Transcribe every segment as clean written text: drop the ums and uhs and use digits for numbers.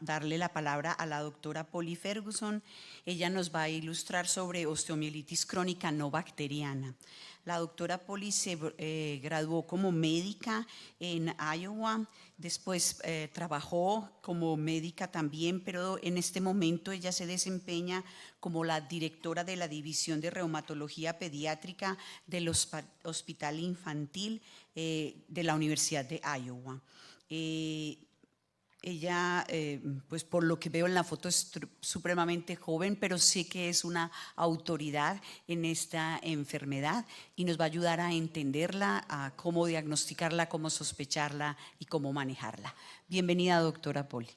darle la palabra a la doctora Polly Ferguson. Ella nos va a ilustrar sobre osteomielitis crónica no bacteriana. La doctora Polly se graduó como médica en Iowa, después trabajó como médica también, pero en este momento ella se desempeña como la directora de la División de Reumatología Pediátrica del Hospital Infantil de la Universidad de Iowa. Ella, pues por lo que veo en la foto, es supremamente joven, pero sé que es una autoridad en esta enfermedad y nos va a ayudar a entenderla, a cómo diagnosticarla, cómo sospecharla y cómo manejarla. Bienvenida, doctora Polly.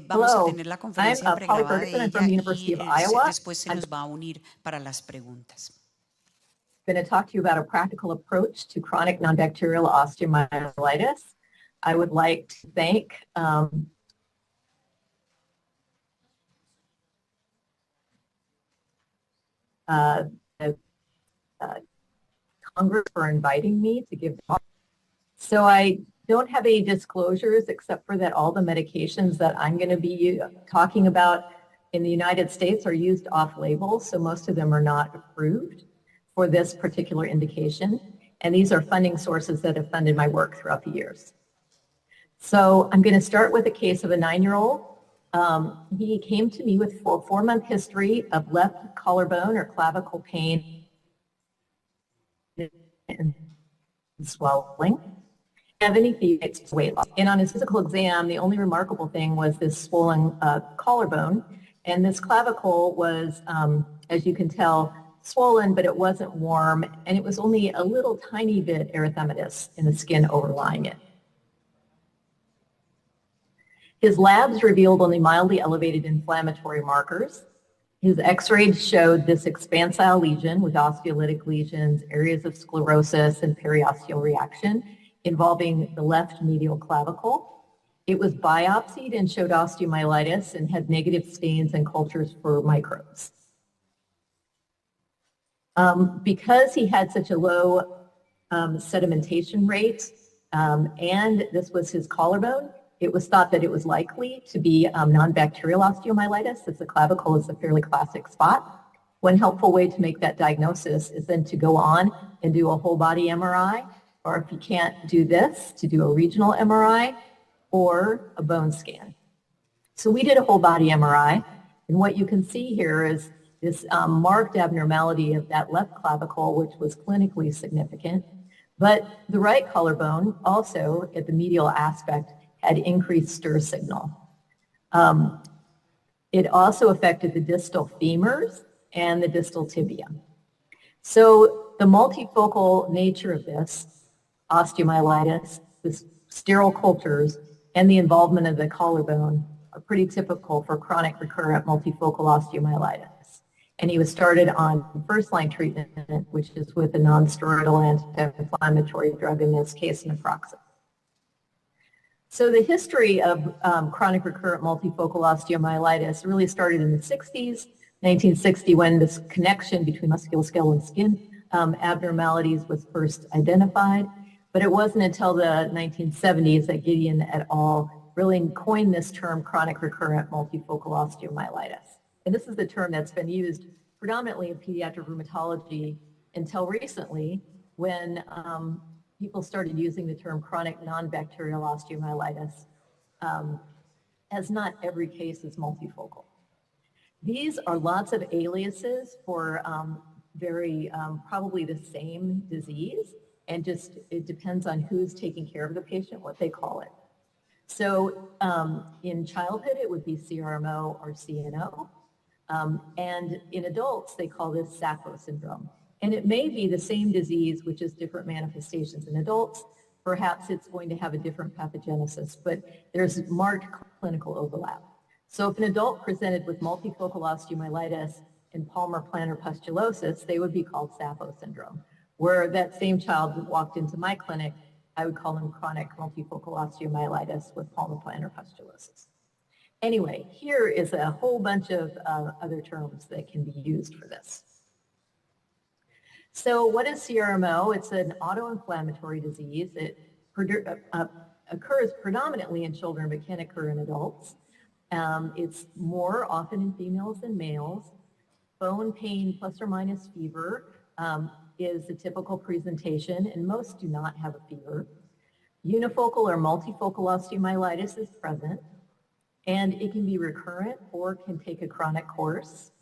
Vamos a tener la conferencia pregrabada de ella y después se nos va a unir para las preguntas. I'm going to talk to you about a practical approach to chronic non-bacterial osteomyelitis. I would like to thank Congress for inviting me to give talk. So I don't have any disclosures except for that all the medications that I'm going to be talking about in the United States are used off-label, so most of them are not approved for this particular indication. And these are funding sources that have funded my work throughout the years. So I'm going to start with a case of a 9-year-old. He came to me with a 4-month history of left collarbone or clavicle pain and swelling. Have any feats to weight loss. And on his physical exam, the only remarkable thing was this swollen collarbone. And this clavicle was, as you can tell, swollen, but it wasn't warm, and it was only a little tiny bit erythematous in the skin overlying it. His labs revealed only mildly elevated inflammatory markers. His x-rays showed this expansile lesion with osteolytic lesions, areas of sclerosis, and periosteal reaction involving the left medial clavicle. It was biopsied and showed osteomyelitis and had negative stains and cultures for microbes. Because he had such a low sedimentation rate and this was his collarbone, it was thought that it was likely to be non-bacterial osteomyelitis, as the clavicle is a fairly classic spot. One helpful way to make that diagnosis is then to go on and do a whole body MRI, or if you can't do this, to do a regional MRI or a bone scan. So we did a whole body MRI, and what you can see here is this marked abnormality of that left clavicle, which was clinically significant, but the right collarbone also at the medial aspect had increased stir signal. It also affected the distal femurs and the distal tibia. So the multifocal nature of this osteomyelitis, the sterile cultures, and the involvement of the collarbone are pretty typical for chronic recurrent multifocal osteomyelitis. And he was started on first-line treatment, which is with a non-steroidal anti-inflammatory drug, in this case, naproxen. So the history of chronic recurrent multifocal osteomyelitis really started in the 60s, 1960, when this connection between musculoskeletal and skin abnormalities was first identified. But it wasn't until the 1970s that Gideon et al. Really coined this term chronic recurrent multifocal osteomyelitis. And this is the term that's been used predominantly in pediatric rheumatology until recently, when people started using the term chronic non-bacterial osteomyelitis, as not every case is multifocal. These are lots of aliases for probably the same disease, and just it depends on who's taking care of the patient, what they call it. So in childhood, it would be CRMO or CNO. And in adults, they call this Sacco syndrome. And it may be the same disease, which is different manifestations in adults. Perhaps it's going to have a different pathogenesis, but there's marked clinical overlap. So if an adult presented with multifocal osteomyelitis and palmar plantar pustulosis, they would be called Sacco syndrome. Where that same child walked into my clinic, I would call them chronic multifocal osteomyelitis with palmar plantar pustulosis. Anyway, here is a whole bunch of other terms that can be used for this. So what is CRMO? It's an autoinflammatory disease. It occurs predominantly in children but can occur in adults. It's more often in females than males. Bone pain plus or minus fever is a typical presentation, and most do not have a fever. Unifocal or multifocal osteomyelitis is present, and it can be recurrent or can take a chronic course.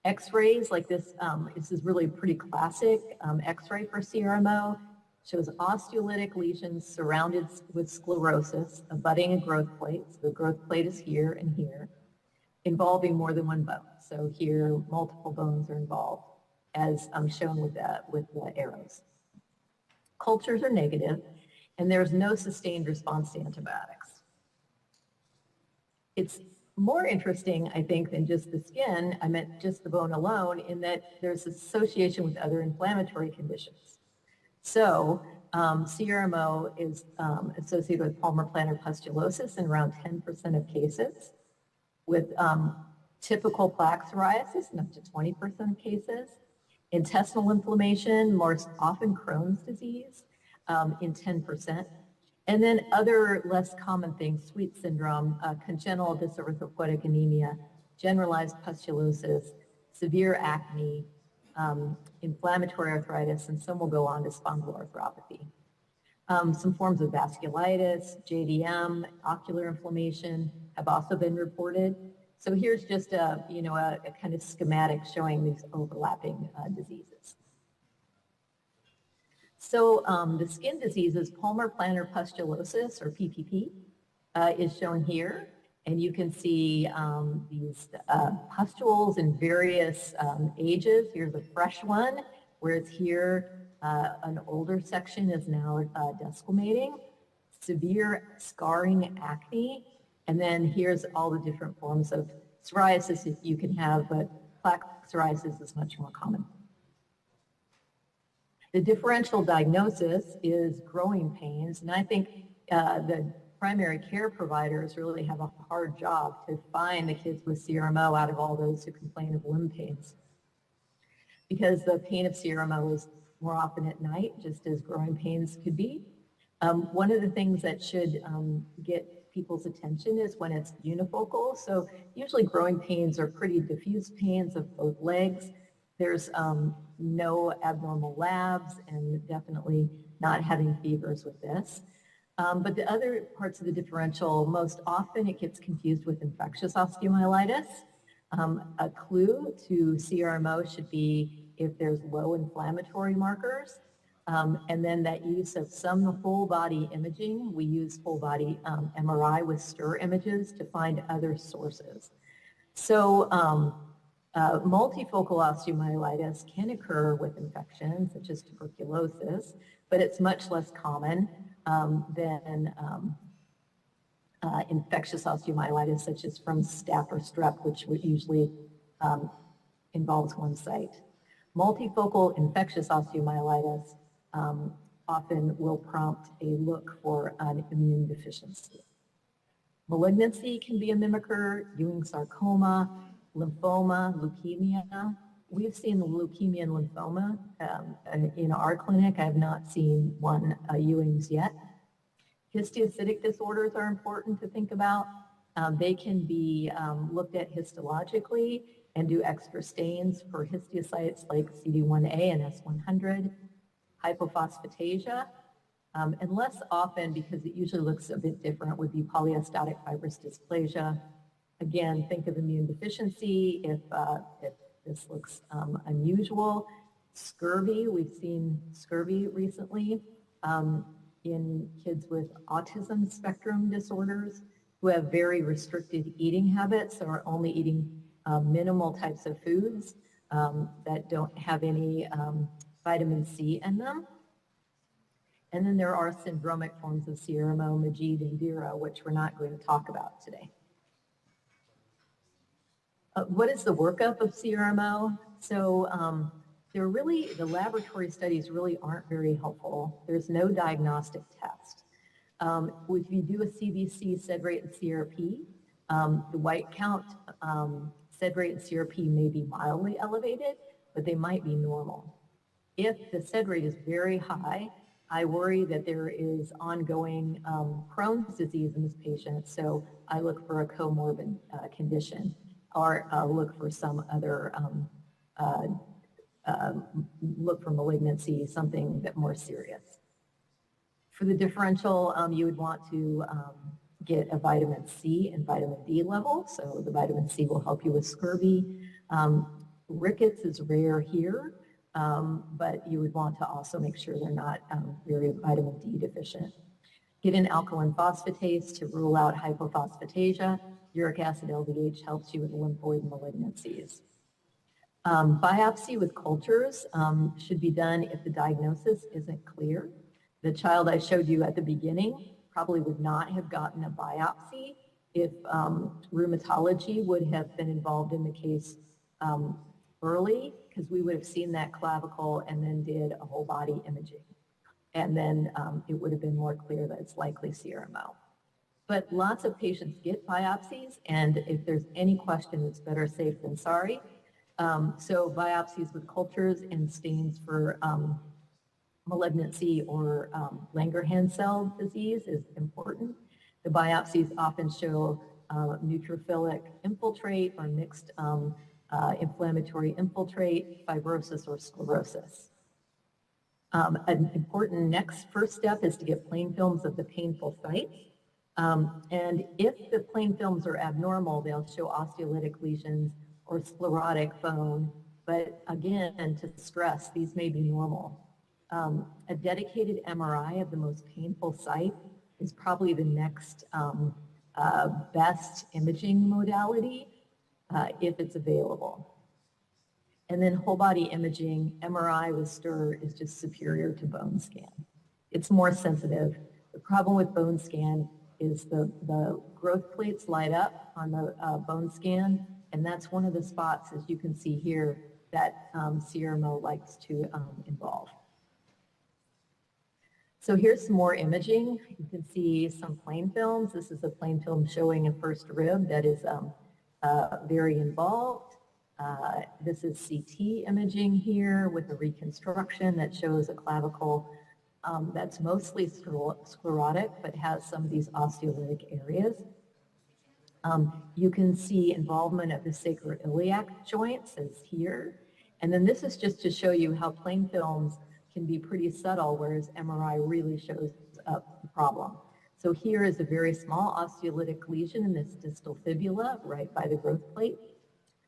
X-rays like this, this is really pretty classic X-ray for CRMO, shows osteolytic lesions surrounded with sclerosis, abutting a growth plate. So the growth plate is here and here, involving more than one bone. So here, multiple bones are involved, as shown with the arrows. Cultures are negative, and there's no sustained response to antibiotics. It's more interesting, I think, than just the skin. I meant just the bone alone, in that there's association with other inflammatory conditions. So CRMO is associated with palmar-plantar pustulosis in around 10% of cases, with typical plaque psoriasis in up to 20% of cases, intestinal inflammation, more often Crohn's disease in 10%, and then other less common things, sweet syndrome, congenital dyserythropoietic anemia, generalized pustulosis, severe acne, inflammatory arthritis, and some will go on to spondyloarthropathy. Some forms of vasculitis, JDM, ocular inflammation have also been reported. So here's just a kind of schematic showing these overlapping diseases. So the skin diseases, palmar-plantar pustulosis, or PPP, is shown here. And you can see these pustules in various ages. Here's a fresh one, whereas here an older section is now desquamating, severe scarring acne, and then here's all the different forms of psoriasis that you can have, but plaque psoriasis is much more common. The differential diagnosis is growing pains, and I think the primary care providers really have a hard job to find the kids with CRMO out of all those who complain of limb pains, because the pain of CRMO is more often at night, just as growing pains could be. One of the things that should get people's attention is when it's unifocal. So usually growing pains are pretty diffuse pains of both legs. There's no abnormal labs and definitely not having fevers with this. But the other parts of the differential, most often it gets confused with infectious osteomyelitis. A clue to CRMO should be if there's low inflammatory markers, and then that use of some whole body imaging. We use full body MRI with stir images to find other sources. So multifocal osteomyelitis can occur with infections such as tuberculosis, but it's much less common than infectious osteomyelitis, such as from staph or strep, which usually involves one site. Multifocal infectious osteomyelitis often will prompt a look for an immune deficiency. Malignancy can be a mimicker, Ewing sarcoma, lymphoma, leukemia. We've seen leukemia and lymphoma in our clinic. I have not seen one Ewing's yet. Histiocytic disorders are important to think about. They can be looked at histologically and do extra stains for histiocytes like CD1A and S100. Hypophosphatasia, and less often, because it usually looks a bit different, would be polyostotic fibrous dysplasia. Again, think of immune deficiency if this looks unusual. Scurvy, we've seen scurvy recently in kids with autism spectrum disorders who have very restricted eating habits, or are only eating minimal types of foods that don't have any vitamin C in them. And then there are syndromic forms of CRMO, Majid and Dira, which we're not going to talk about today. What is the workup of CRMO? So the laboratory studies really aren't very helpful. There's no diagnostic test. If you do a CBC, sed rate, and CRP, the white count sed rate and CRP may be mildly elevated, but they might be normal. If the sed rate is very high, I worry that there is ongoing Crohn's disease in this patient, so I look for a comorbid condition, or look for some other, look for malignancy, something that more serious. For the differential, you would want to get a vitamin C and vitamin D level, so the vitamin C will help you with scurvy. Rickets is rare here, but you would want to also make sure they're not very vitamin D deficient. Get an alkaline phosphatase to rule out hypophosphatasia. Uric acid LDH helps you with lymphoid malignancies. Biopsy with cultures should be done if the diagnosis isn't clear. The child I showed you at the beginning probably would not have gotten a biopsy if rheumatology would have been involved in the case early, because we would have seen that clavicle and then did a whole body imaging. And then it would have been more clear that it's likely CRMO. But lots of patients get biopsies, and if there's any question, it's better safe than sorry. So biopsies with cultures and stains for malignancy or Langerhans cell disease is important. The biopsies often show neutrophilic infiltrate or mixed inflammatory infiltrate, fibrosis, or sclerosis. An important first step is to get plain films of the painful site. And if the plain films are abnormal, they'll show osteolytic lesions or sclerotic bone. But again, to stress, these may be normal. A dedicated MRI of the most painful site is probably the next best imaging modality if it's available. And then whole body imaging, MRI with STIR is just superior to bone scan. It's more sensitive. The problem with bone scan is the growth plates light up on the bone scan, and that's one of the spots, as you can see here, that CRMO likes to involve. So here's some more imaging. You can see some plain films. This is a plain film showing a first rib that is very involved. This is CT imaging here with a reconstruction that shows a clavicle that's mostly sclerotic, but has some of these osteolytic areas. You can see involvement of the sacroiliac joints as here. And then this is just to show you how plain films can be pretty subtle, whereas MRI really shows up the problem. So here is a very small osteolytic lesion in this distal fibula right by the growth plate.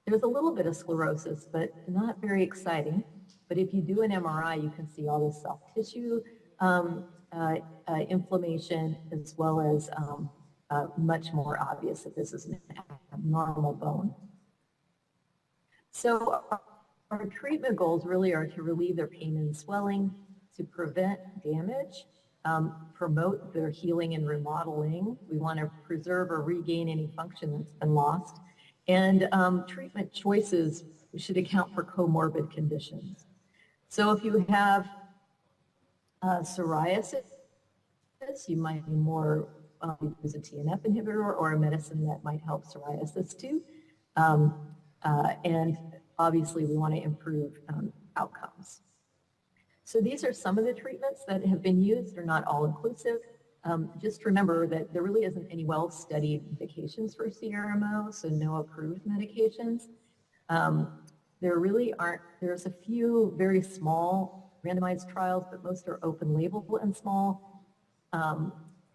There's a little bit of sclerosis, but not very exciting. But if you do an MRI, you can see all this soft tissue inflammation, as well as much more obvious that this is an abnormal bone. So our treatment goals really are to relieve their pain and swelling, to prevent damage, promote their healing and remodeling. We want to preserve or regain any function that's been lost. And treatment choices should account for comorbid conditions. So if you have psoriasis, you might be more use a TNF inhibitor or a medicine that might help psoriasis too. And obviously we want to improve outcomes. So these are some of the treatments that have been used. They're not all inclusive. Just remember that there really isn't any well-studied medications for CRMO, so no approved medications. There really aren't, there's a few very small randomized trials, but most are open label and small.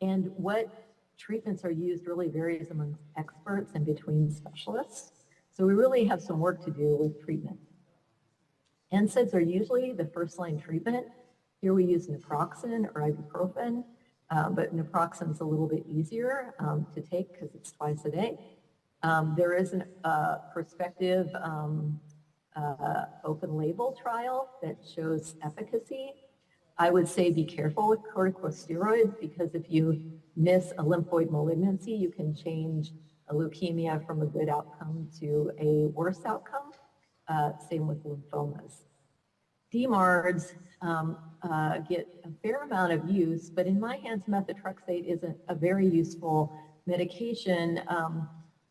And what treatments are used really varies among experts and between specialists. So we really have some work to do with treatment. NSAIDs are usually the first-line treatment. Here we use naproxen or ibuprofen, but naproxen's a little bit easier to take because it's twice a day. There is a prospective open label trial that shows efficacy. I would say be careful with corticosteroids, because if you miss a lymphoid malignancy, you can change a leukemia from a good outcome to a worse outcome. Same with lymphomas. DMARDs get a fair amount of use, but in my hands, methotrexate isn't a very useful medication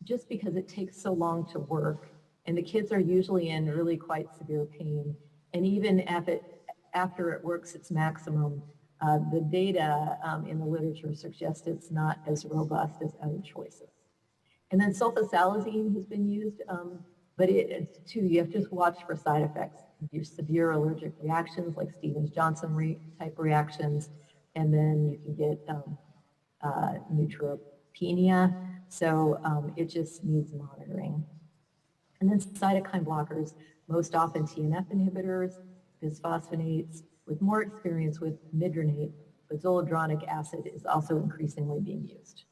just because it takes so long to work, and the kids are usually in really quite severe pain. And even after it works its maximum, the data in the literature suggests it's not as robust as other choices. And then sulfasalazine has been used, but it's too, you have to just watch for side effects. Your severe allergic reactions like Stevens-Johnson type reactions, and then you can get neutropenia, so it just needs monitoring. And then cytokine blockers, most often TNF inhibitors, bisphosphonates, with more experience with midranate, but zoledronic acid is also increasingly being used.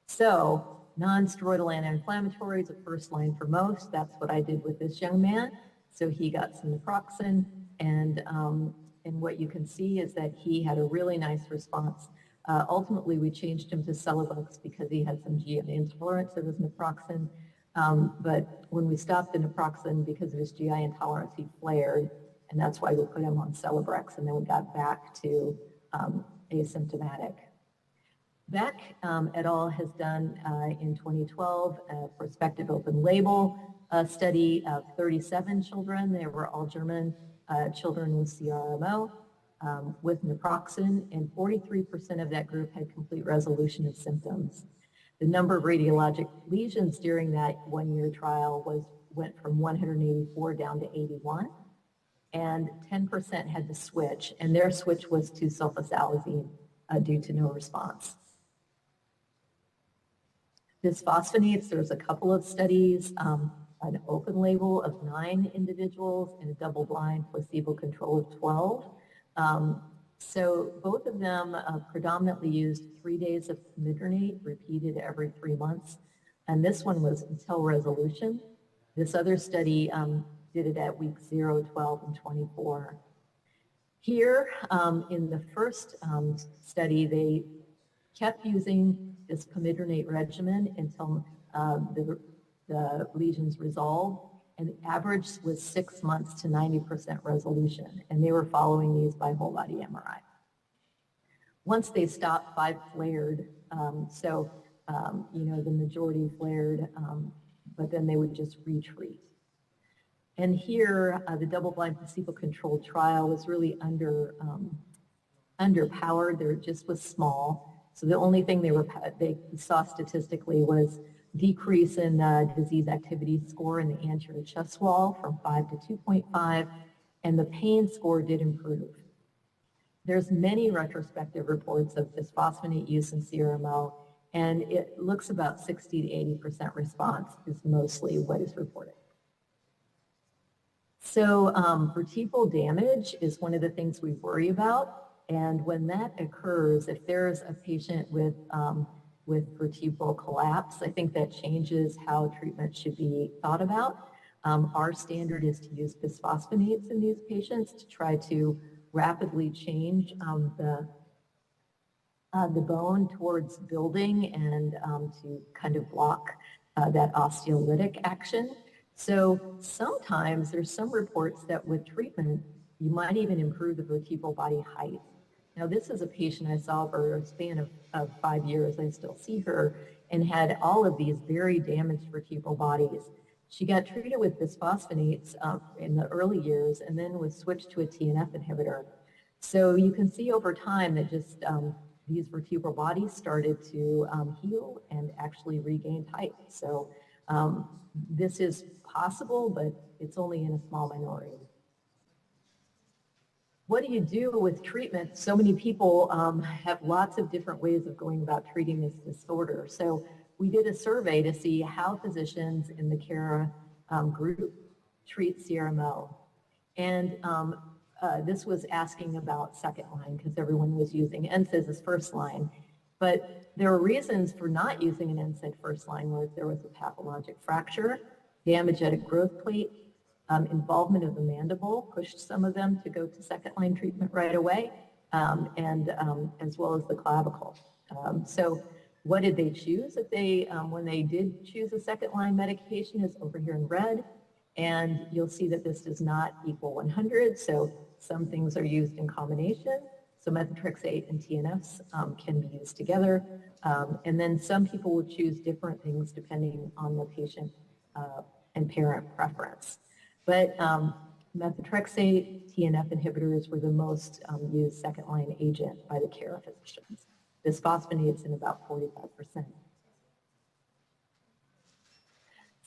So non-steroidal anti-inflammatories are first line for most. That's what I did with this young man. So he got some naproxen, and what you can see is that he had a really nice response. Ultimately, we changed him to Celebux because he had some GI intolerance of his naproxen. But when we stopped the naproxen because of his GI intolerance, he flared, and that's why we put him on Celebrex, and then we got back to asymptomatic. Beck et al. Has done in 2012 a prospective open label study of 37 children. They were all German children with CRMO with naproxen, and 43% of that group had complete resolution of symptoms. The number of radiologic lesions during that one-year trial went from 184 down to 81, and 10% had to switch, and their switch was to sulfasalazine due to no response. Bisphosphonates, there's a couple of studies, an open label of 9 individuals and a double-blind placebo control of 12. So both of them predominantly used 3 days of midranate repeated every 3 months, and this one was until resolution. This other study did it at week 0, 12, and 24. Here, in the first study, they kept using this pamidronate regimen until the lesions resolved, and the average was 6 months to 90% resolution, and they were following these by whole body MRI. Once they stopped, 5 flared, the majority flared, but then they would just retreat. And here, the double-blind placebo-controlled trial was really underpowered. There just was small. So the only thing they saw statistically was decrease in disease activity score in the anterior chest wall from 5 to 2.5, and the pain score did improve. There's many retrospective reports of bisphosphonate use in CRMO, and it looks about 60 to 80% response is mostly what is reported. So vertebral damage is one of the things we worry about. And when that occurs, if there's a patient with vertebral collapse, I think that changes how treatment should be thought about. Our standard is to use bisphosphonates in these patients to try to rapidly change the bone towards building and to kind of block that osteolytic action. So sometimes there's some reports that with treatment, you might even improve the vertebral body height. Now, this is a patient I saw for a span of 5 years. I still see her, and had all of these very damaged vertebral bodies. She got treated with bisphosphonates in the early years and then was switched to a TNF inhibitor. So you can see over time that just these vertebral bodies started to heal and actually regained height. So this is possible, but it's only in a small minority. What do you do with treatment? So many people have lots of different ways of going about treating this disorder. So we did a survey to see how physicians in the CARA group treat CRMO. And this was asking about second line because everyone was using NSAIDs as first line. But there are reasons for not using an NSAID first line, where if there was a pathologic fracture, damage at a growth plate, involvement of the mandible pushed some of them to go to second line treatment right away, and as well as the clavicle. So what did they choose? If they, when they did choose a second line medication, is over here in red, and you'll see that this does not equal 100. So some things are used in combination. So methotrexate and TNFs can be used together. And then some people will choose different things depending on the patient and parent preference. But Methotrexate, TNF inhibitors were the most used second-line agent by the care physicians. Bisphosphonates in about 45%.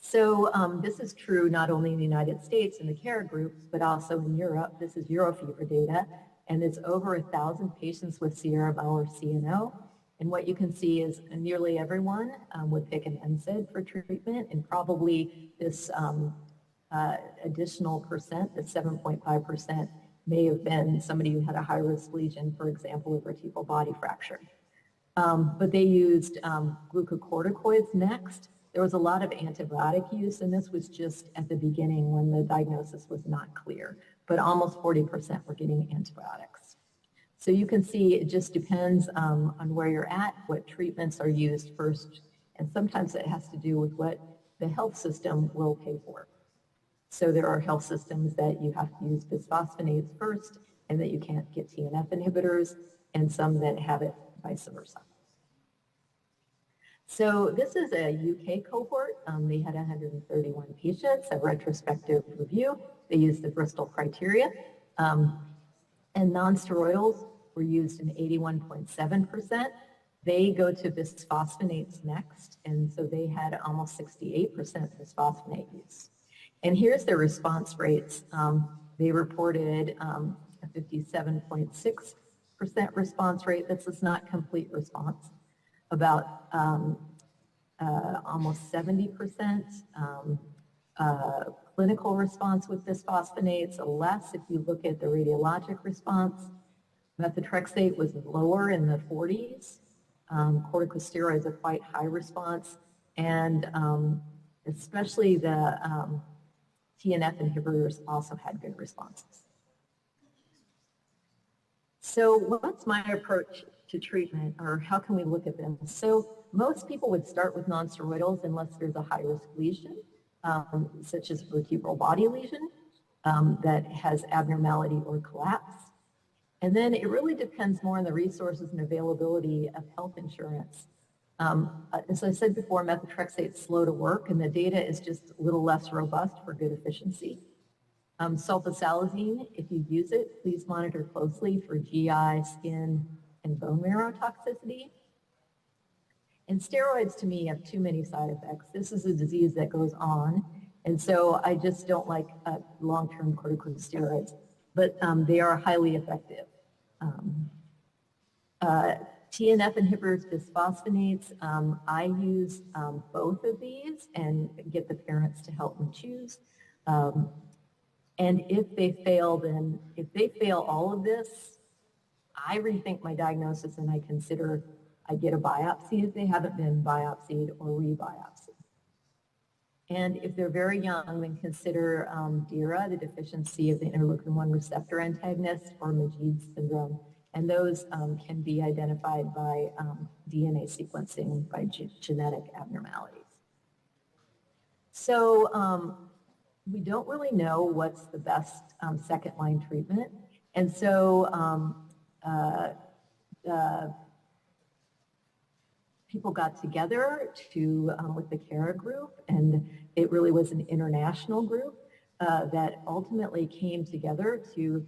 So this is true not only in the United States in the care groups, but also in Europe. This is Eurofever data, and it's over 1,000 patients with CRML or CNO. And what you can see is nearly everyone would pick an NSAID for treatment, and probably this additional percent, the 7.5%, may have been somebody who had a high-risk lesion, for example, a vertebral body fracture. But they used glucocorticoids next. There was a lot of antibiotic use, and this was just at the beginning when the diagnosis was not clear, but almost 40% were getting antibiotics. So you can see it just depends on where you're at, what treatments are used first, and sometimes it has to do with what the health system will pay for. So there are health systems that you have to use bisphosphonates first and that you can't get TNF inhibitors, and some that have it vice versa. So this is a UK cohort. They had 131 patients, a retrospective review. They used the Bristol criteria. And nonsteroidals were used in 81.7%. They go to bisphosphonates next, and so they had almost 68% bisphosphonate use. And here's their response rates. They reported a 57.6% response rate. This is not complete response. About almost 70% clinical response with bisphosphonates, less if you look at the radiologic response. Methotrexate was lower in the 40s. Corticosteroids are quite high response, and especially the TNF inhibitors also had good responses. So what's my approach to treatment, or how can we look at them? So most people would start with nonsteroidals unless there's a high-risk lesion, such as a vertebral body lesion that has abnormality or collapse. And then it really depends more on the resources and availability of health insurance. As I said before, methotrexate is slow to work, and the data is just a little less robust for good efficiency. Sulfasalazine, if you use it, please monitor closely for GI, skin, and bone marrow toxicity. And steroids, to me, have too many side effects. This is a disease that goes on, and so I just don't like long-term corticosteroids, but they are highly effective. TNF inhibitors, bisphosphonates, I use both of these and get the parents to help me choose. And if they fail, then if they fail all of this, I rethink my diagnosis and I consider I get a biopsy if they haven't been biopsied or re-biopsied. And if they're very young, then consider DIRA, the deficiency of the interleukin-1 receptor antagonist, or Majeed syndrome. And those can be identified by DNA sequencing by genetic abnormalities. So we don't really know what's the best second-line treatment. And so people got together with the CARA group, and it really was an international group that ultimately came together to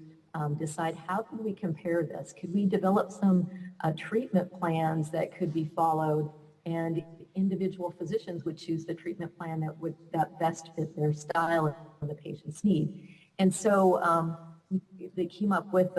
decide how could we compare this? Could we develop some treatment plans that could be followed, and individual physicians would choose the treatment plan that best fit their style and the patient's need. And so they came up with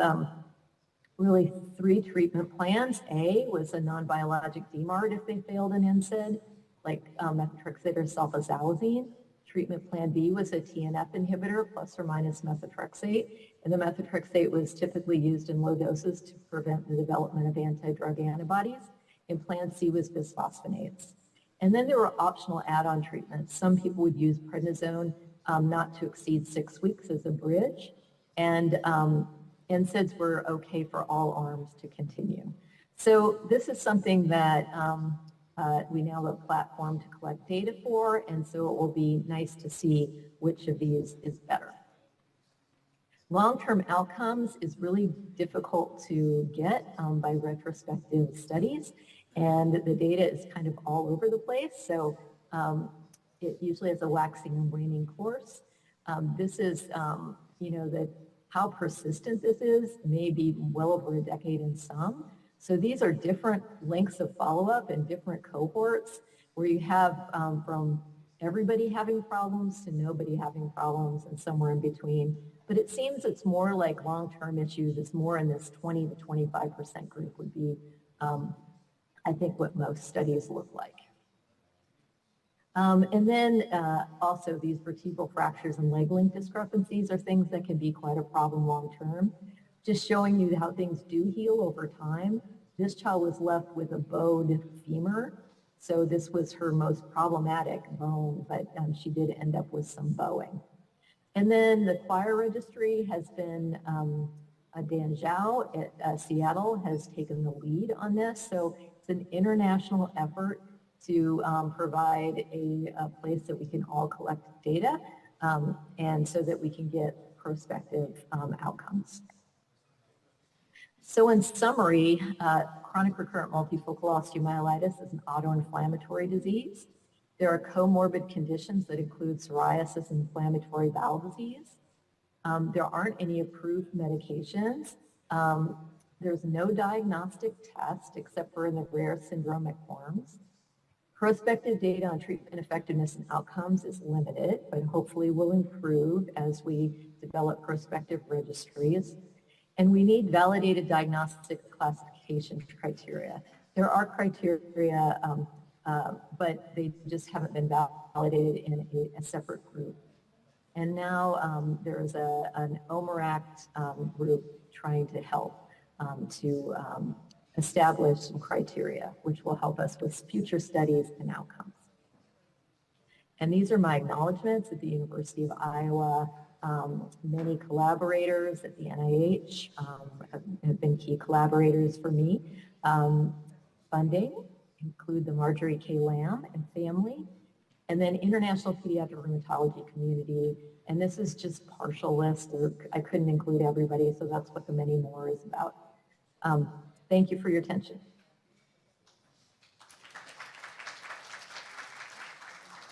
really 3 treatment plans. A was a non-biologic DMARD if they failed an NSAID, like methotrexate or sulfasalazine. Treatment plan B was a TNF inhibitor plus or minus methotrexate, and the methotrexate was typically used in low doses to prevent the development of anti-drug antibodies. And plan C was bisphosphonates. And then there were optional add-on treatments. Some people would use prednisone not to exceed 6 weeks as a bridge, and NSAIDs were okay for all arms to continue. So this is something that we now have a platform to collect data for, and so it will be nice to see which of these is better. Long-term outcomes is really difficult to get by retrospective studies, and the data is kind of all over the place, so it usually has a waxing and waning course. This is that how persistent this is may be well over a decade in some. So these are different lengths of follow-up and different cohorts where you have from everybody having problems to nobody having problems and somewhere in between. But it seems it's more like long-term issues. It's more in this 20 to 25% group would be, I think, what most studies look like. And then also these vertebral fractures and leg length discrepancies are things that can be quite a problem long-term. Just showing you how things do heal over time. This child was left with a bowed femur. So this was her most problematic bone, but she did end up with some bowing. And then the choir registry has been, Dan Zhao at Seattle has taken the lead on this. So it's an international effort to provide a place that we can all collect data and so that we can get prospective outcomes. So in summary, chronic recurrent multifocal osteomyelitis is an autoinflammatory disease. There are comorbid conditions that include psoriasis and inflammatory bowel disease. There aren't any approved medications. There's no diagnostic test except for in the rare syndromic forms. Prospective data on treatment effectiveness and outcomes is limited, but hopefully will improve as we develop prospective registries. And we need validated diagnostic classification criteria. There are criteria, but they just haven't been validated in a separate group. And now there's an OMERACT group trying to help to establish some criteria, which will help us with future studies and outcomes. And these are my acknowledgments at the University of Iowa. Many collaborators at the NIH have been key collaborators for me. Funding include the Marjorie K. Lamb and family, and then International Pediatric Rheumatology Community. And this is just partial list. I couldn't include everybody, so that's what the many more is about. Thank you for your attention.